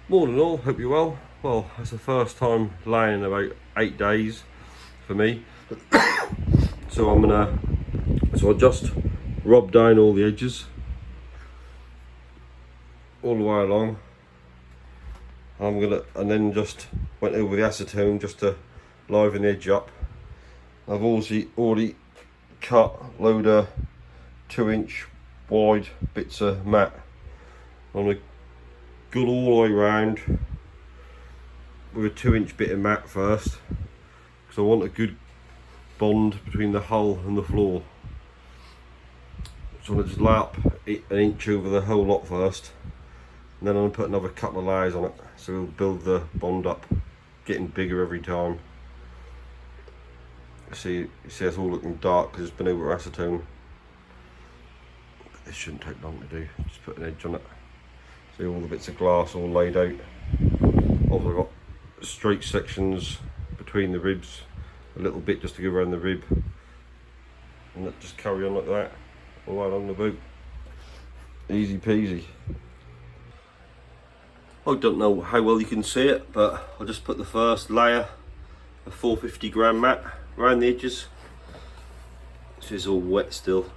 Morning all, hope you're well. Well, it's the first time laying in about 8 days for me. So I just rubbed down all the edges all the way along. And then just went over the acetone just to liven the edge up. I've also already cut a load of 2-inch wide bits of mat. I'm gonna go all the way round with a 2-inch bit of mat first, because I want a good bond between the hull and the floor. So I'm gonna just lay up an inch over the whole lot first, and then I'm gonna put another couple of layers on it, so we'll build the bond up, getting bigger every time. You see it's all looking dark because it's been over acetone. But this shouldn't take long to do, just put an edge on it. See all the bits of glass all laid out. Also got straight sections between the ribs, a little bit just to go around the rib, and that just carry on like that all the way along the boot. Easy peasy. I don't know how well you can see it, but I just put the first layer of 450 gram mat around the edges. This is all wet still,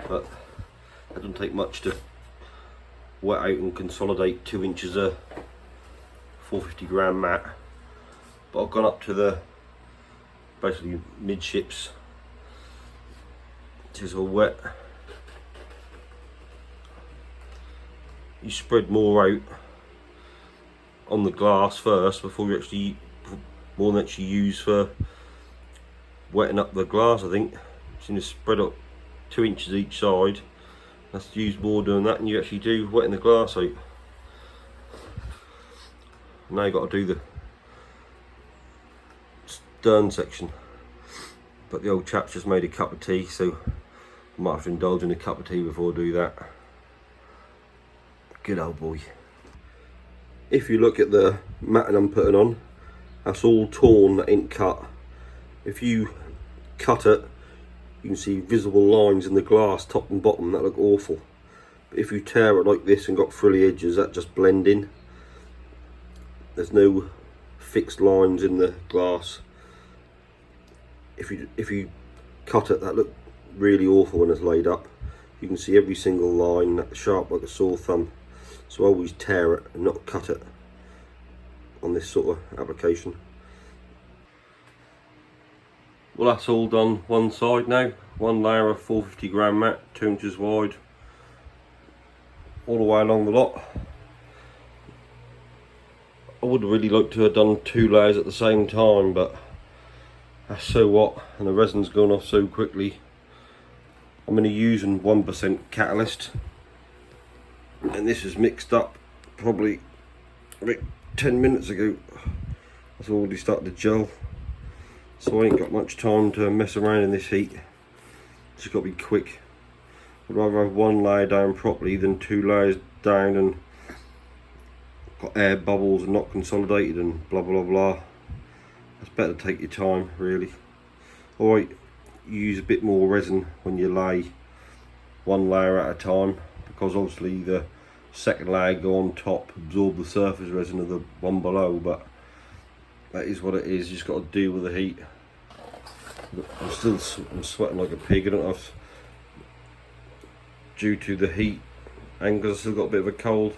but it doesn't take much to wet out and consolidate 2 inches of 450 gram mat. But I've gone up to the basically midships. It is all wet. You spread more out on the glass first before you actually, more than actually use for wetting up the glass. I think so you spread up 2 inches each side. That's to use more doing that than you actually do wetting the glass out. Now you've got to do the stern section, but the old chap's just made a cup of tea, so I might have to indulge in a cup of tea before I do that. Good old boy. If you look at the matting I'm putting on, that's all torn, that ain't cut. If you cut it, you can see visible lines in the glass top and bottom that look awful. But if you tear it like this and got frilly edges, that just blend in. There's no fixed lines in the glass. If you cut it, that look really awful when it's laid up. You can see every single line that's sharp like a sore thumb. So I always tear it and not cut it on this sort of application. Well, that's all done one side now. One layer of 450 gram mat, 2 inches wide, all the way along the lot. I would really like to have done 2 layers at the same time, but that's so what, and the resin's gone off so quickly. I'm going to use 1% catalyst, and this is mixed up probably about 10 minutes ago. It's already started to gel. So I ain't got much time to mess around in this heat. Just got to be quick. I'd rather have 1 layer down properly than 2 layers down and got air bubbles and not consolidated and blah blah blah. It's better to take your time really. Alright, use a bit more resin when you lay 1 layer at a time, because obviously the second layer go on top, absorb the surface resin of the one below, but that is what it is. You just got to deal with the heat. I'm sweating like a pig. I don't know if due to the heat and because I've still got a bit of a cold.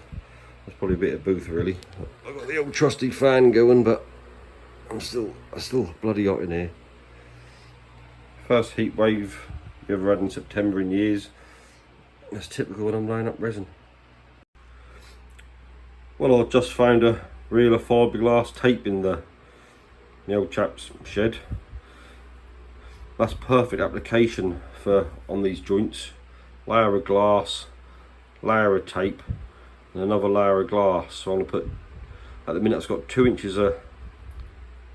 That's probably a bit of both really. I've got the old trusty fan going, but I'm still bloody hot in here. First heat wave we ever had in September in years. That's typical when I'm laying up resin. Well, I've just found a reel of fiberglass tape in the old chap's shed. That's perfect application for on these joints. Layer of glass, layer of tape, and another layer of glass. So I'm going to put, at the minute it's got 2 inches of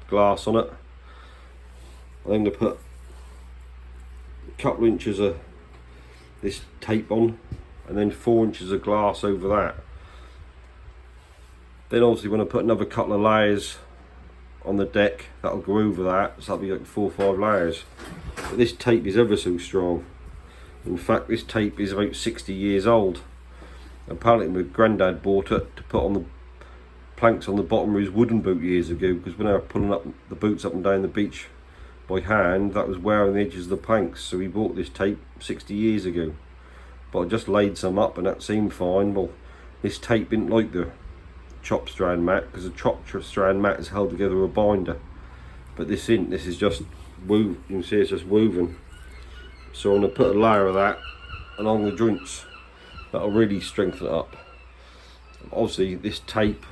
glass on it. I'm going to put a couple of inches of this tape on, and then 4 inches of glass over that. Then obviously when I put another couple of layers on the deck, that'll go over that, so that'll be like 4 or 5 layers. But this tape is ever so strong. In fact, this tape is about 60 years old. Apparently my granddad bought it to put on the planks on the bottom of his wooden boot years ago, because when I was pulling up the boots up and down the beach by hand, that was wearing the edges of the planks. So he bought this tape 60 years ago, but I just laid some up and that seemed fine. Well, this tape didn't like the chop strand mat, because the chop strand mat is held together with a binder, but this isn't. This is just woven. You can see it's just woven. So I'm going to put a layer of that along the joints. That'll really strengthen it up. Obviously this tape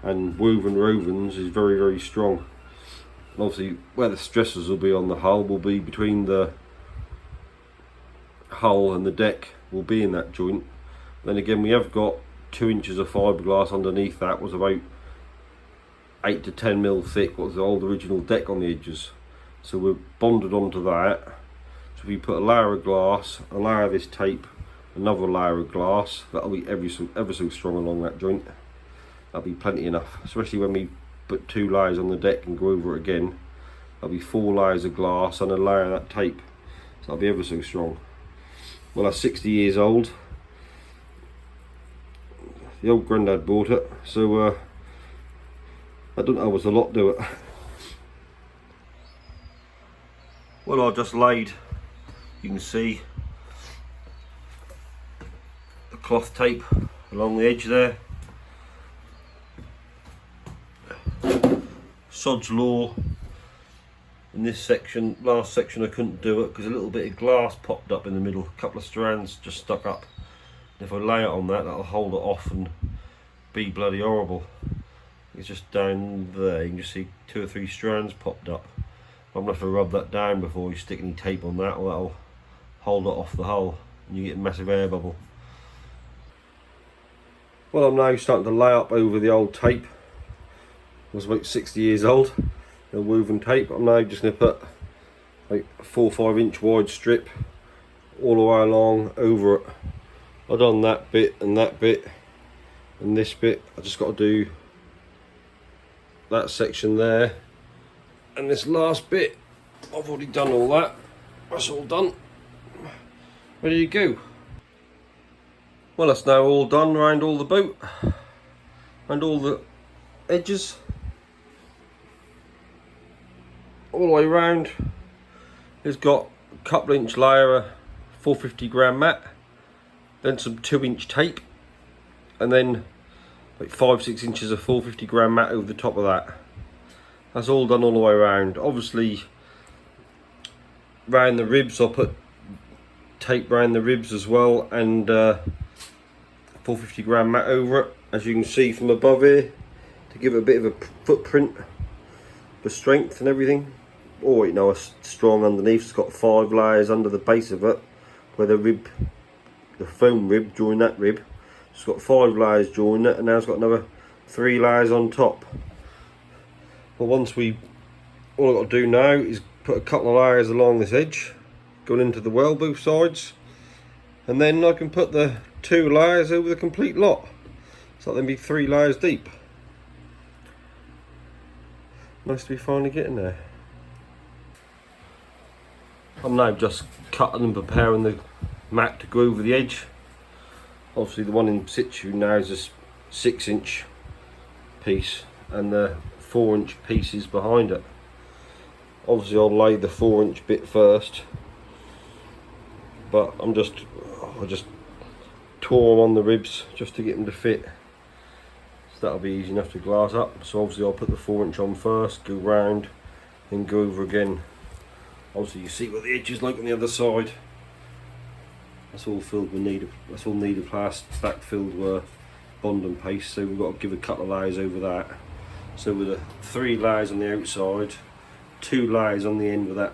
and woven rovens is very, very strong. And obviously where the stresses will be on the hull will be between the hull and the deck, will be in that joint. Then again, we have got 2 inches of fiberglass underneath that, was about 8 to 10 mil thick, what was the old original deck on the edges. So we're bonded onto that. So if we put a layer of glass, a layer of this tape, another layer of glass, that'll be ever so strong along that joint. That'll be plenty enough, especially when we put 2 layers on the deck and go over it again. That'll be 4 layers of glass and a layer of that tape, so that'll be ever so strong. Well, that's 60 years old. The old granddad bought it, so I don't know, it was a lot to it. Well, I just laid, you can see, the cloth tape along the edge there. Sod's law in this section, last section I couldn't do it because a little bit of glass popped up in the middle, a couple of strands just stuck up. And if I lay it on that, that'll hold it off and be bloody horrible. It's just down there, you can just see 2 or 3 strands popped up. I'm gonna have to rub that down before you stick any tape on that, or that'll hold it off the hull and you get a massive air bubble. Well, I'm now starting to lay up over the old tape. It was about 60 years old, the woven tape. I'm now just going to put like a 4 or 5 inch wide strip all the way along over it. I've done that bit and this bit. I just got to do that section there, and this last bit I've already done all that. That's all done, ready to go. Well, that's now all done around all the boat and all the edges, all the way around. It's got a couple inch layer of 450 gram mat, then some 2 inch tape, and then like 5-6 inches of 450 gram mat over the top of that. That's all done all the way around. Obviously round the ribs I'll put tape round the ribs as well, and 450 gram mat over it, as you can see from above here, to give it a bit of a footprint for strength and everything. Oh, you know, it's strong underneath. It's got 5 layers under the base of it, where the rib, the foam rib, join that rib. It's got 5 layers joining it, and now it's got another 3 layers on top. Well, all I've got to do now is put a couple of layers along this edge, going into the well both sides, and then I can put the 2 layers over the complete lot. So that'll be 3 layers deep. Nice to be finally getting there. I'm now just cutting and preparing the mat to go over the edge. Obviously the one in situ now is a 6 inch piece, and the 4 inch pieces behind it. Obviously I'll lay the 4 inch bit first, but I just tore them on the ribs just to get them to fit. So that'll be easy enough to glass up. So obviously I'll put the 4 inch on first, go round, then go over again. Obviously you see what the edge is like on the other side. That's all filled with that's all nidaplast, back filled with bond and paste. So we've got to give a couple of layers over that. So with the 3 layers on the outside, 2 layers on the end with that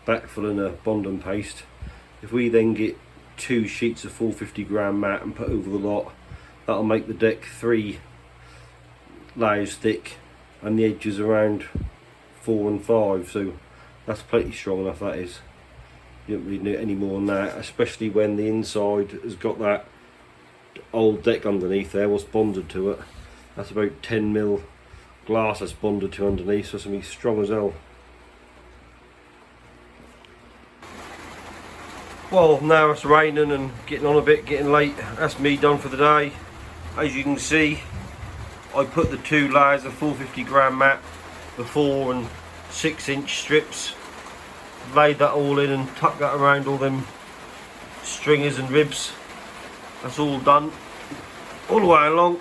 back filling of bond and paste. If we then get 2 sheets of 450 gram mat and put over the lot, that'll make the deck 3 layers thick, and the edges around 4 and 5. So that's plenty strong enough, that is. You don't really need any more than that, especially when the inside has got that old deck underneath there, what's bonded to it. That's about 10 mil glass that's bonded to underneath, so it's going to be strong as hell. Well, now it's raining and getting on a bit, getting late. That's me done for the day. As you can see, I put the 2 layers of 450 gram mat, the 4 and 6 inch strips, laid that all in and tucked that around all them stringers and ribs. That's all done all the way along.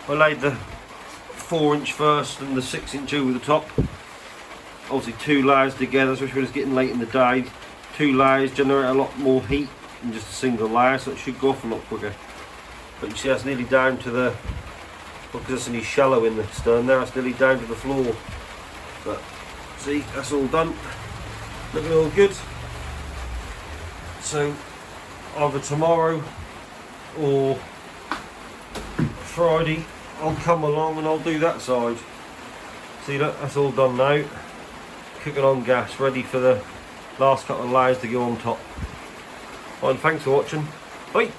I laid the 4 inch first and the 6 inch over the top. Obviously 2 layers together, especially when it's getting late in the day. 2 layers generate a lot more heat than just a single layer, so it should go off a lot quicker. But you see that's nearly down to the, because it's only shallow in the stern there, that's nearly down to the floor. But see, that's all done, looking all good. So either tomorrow or Friday I'll come along and I'll do that side. See, look, that's all done now. Cooking on gas, ready for the last couple of layers to go on top. Well, thanks for watching. Bye.